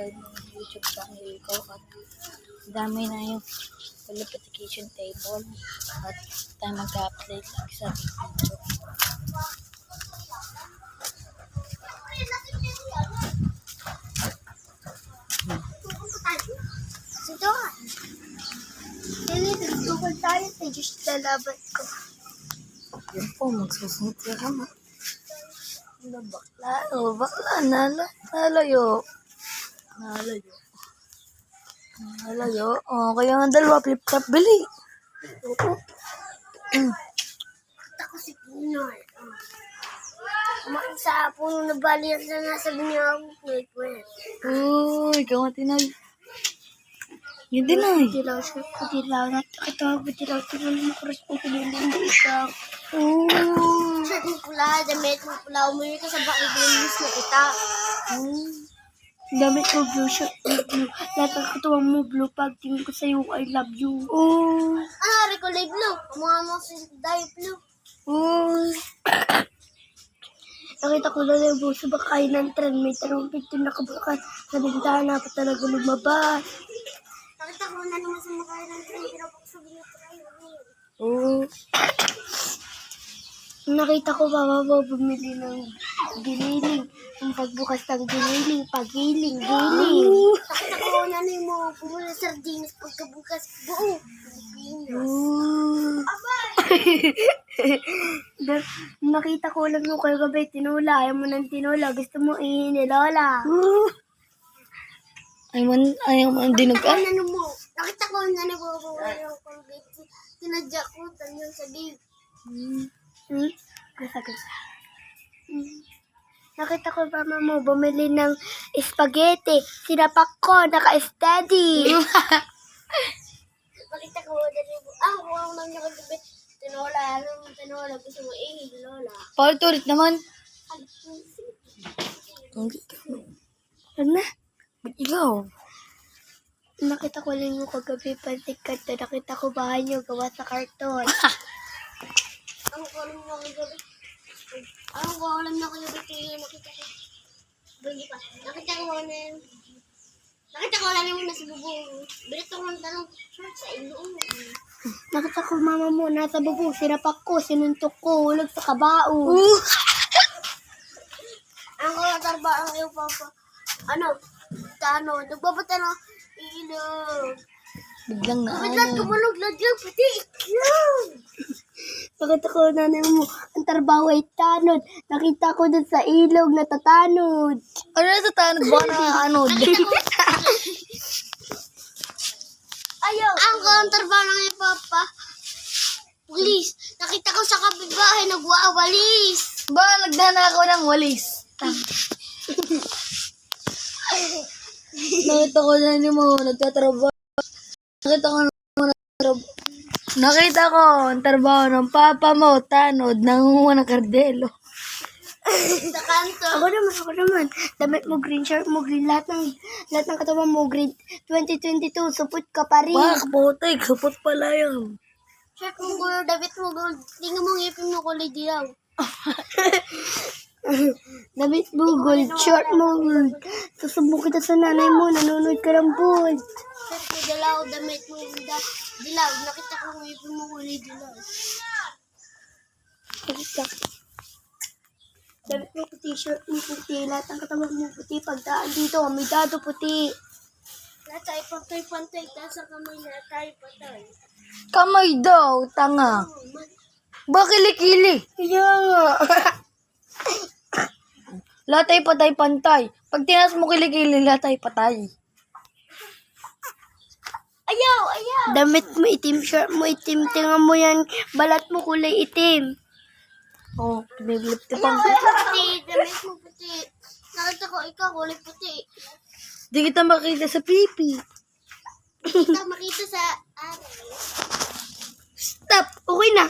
subscribe ng YouTube channel ko at dami na yung qualification table at tayo mag-update lagi sa video. Tukol tayo sa Diyos lalaban ko. Yun po, magsusunod ka naman. Bakla, nalayo. Kaya nga dalawa, flip-flop bili. Ako si Pinoy. Sa puno na balian na nasa niya ako. Wait. Uy, ikaw nga tinay. Yun din ay. Putilaw na. Putilaw. Tinulong mo kuras kung pinilin siya. Shirt mo pula, damit mo pula. Umuwi ka sa bakit bilinis na kita. Damit mo blue, shirt mo blue. Lahat ng katuwang mo blue. Pag tingin ko sa'yo, I love you. Ari ko live blue. Mga mo si Day blue. Nakita ko na yung buso ba kayo ng tren. May tarumpit yung nakabukas sa bintana pa talaga lumabas. Nakita ko na naman sa makaya ng tren. Pero pag sabi niya nakita ko bababa bumili ng giniling. Ang pagbukas ng giniling, pagiling, giling. Nakita ko na yung mga pumula sardinas pagkabukas buo. Nakita ko lang yung kayo gabi, tinula. Ayaw mo ng tinula. Gusto mo ihin ni Lola. Ayaw mo ang dinugan. Nakita ko na nababawa yung Colgate. Tinadya ko, tanong sa bib. Gasa. Nakita ko mama mo bumili ng spaghetti. Sinapak ko, naka-steady. Nakita ko na wow nang nakagabi. Tinola, tinola. Gusto mo Lola. Paulit-ulit naman. Ano na? Ba't ikaw? Nakita ko lang yung kagabi pantikat na nakita ko bahay niyo gawa sa karton. Ang alam mo kagabi. Nakita ko. Bagi pa. Nakita ko lang yung nasa bubong. Birito ko ng tanong, sa ilo. Nakita ko mama mo nasa bubong. Sinapak ko, sinuntok ko, hulog sa kabao. Ang kalatarba ang iyo papa. Nagbabata na ilog. Biglang na Biglang tumulog laglang pati iklog. Nakita ko nanay mo, ang tarbaho ay tanod. Nakita ko dun sa ilog na tatanod. Ano na sa tanod ba na anod? Ayaw! Ang tarbaho ng iyo, Papa. Please, nakita ko sa kabibahay nagwawalis. Ba, nagdana ako ng walis. Nakita ko na ni mo, nagtatrabaho. Nakita ko ang trabaho ng papa mo, tanod, nangunguha ng kardelo. Sa kanto. Ako naman. Damit mo green, shirt mo green, lahat ng katawan mo green. 2022, supot ka pa rin. Pak, putik, supot pala yun. Shirt mo gold, damit mo gold. Tingnan mo ngipin mo kulay dilaw. Damit mo gold, shirt mo gold. Susubok kita sa nanay mo, nanonood ka ng bold. Shirt mo dilaw, damit mo dilaw. Nakita ko ngipin mo kulay dilaw. Damit mo puti, shirt mo puti, lahat ng katawan mo puti. Pagdaan dito, may dado puti. Lahat tayo pantay-pantay, taas ang kamay na tayo patay. Kamay daw, tanga. Ba kilikili? Kaya nga. Lahat ay patay-pantay. Pag tinas mo kilikili, lahat ay patay. Ayaw! Damit mo itim, shirt mo itim, tingnan mo yan, balat mo kulay itim. Oh, biniblip Ayaw, pang. puti, damit mo puti. Nakita ko ikaw kulay puti. Di kita makita sa pipi. Kita makita sa araw. Stop! Okay na.